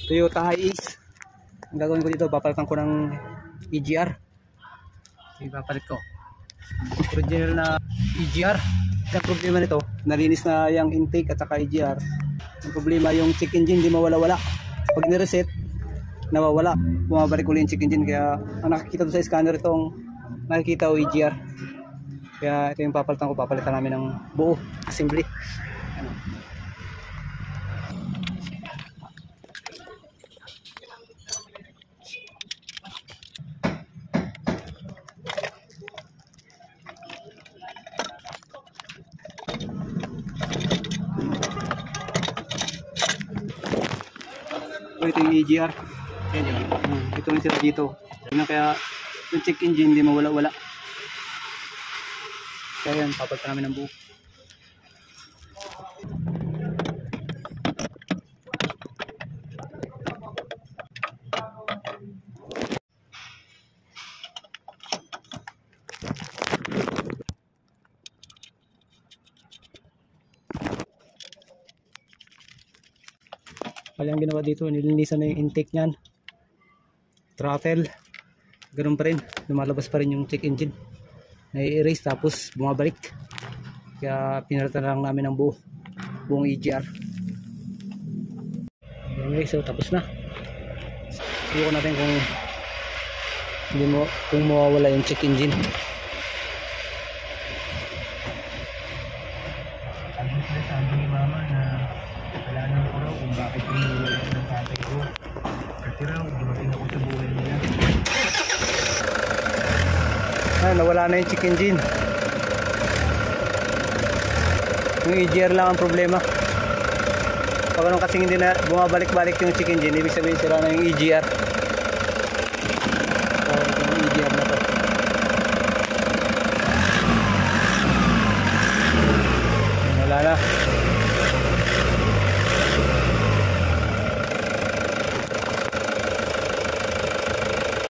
Toyota Hiace. Ang gagawin ko dito, papalitan ko ng EGR. Ipapalit ko original na EGR. Ang problema nito, nalinis na yung intake at saka EGR. Ang problema yung check engine di mawala-wala. Pag ni-reset, nawawala, bumabalik ulit yung check engine. Kaya ang nakikita doon sa scanner, itong nakikita o EGR. Kaya ito yung papalitan ko, papalitan namin ng buo assembly. Ano. Ito yung EGR. Ito yung sila dito. Kaya yung check engine hindi mawala-wala. Kaya yan, papalitan namin ng buo. Kaya ang ginawa dito, nilinisan na yung intake nyan, throttle, ganun pa rin, lumalabas pa rin yung check engine, nai-erase tapos bumabalik. Kaya pinalitan lang namin ng buong EGR. Okay, so tapos na. Subukan natin kung mawawala yung check engine. Sabi ni mama na wala nang ko raw kung bakit iniwala ng tatay ko. Kasi raw, dumating ako sa buhay nila. Nawala na yung check engine. Yung EGR lang ang problema. Pag anong kasing hindi na bumabalik-balik yung check engine, ibig sabihin sila na yung EGR. So, yung EGR na to. Wala na.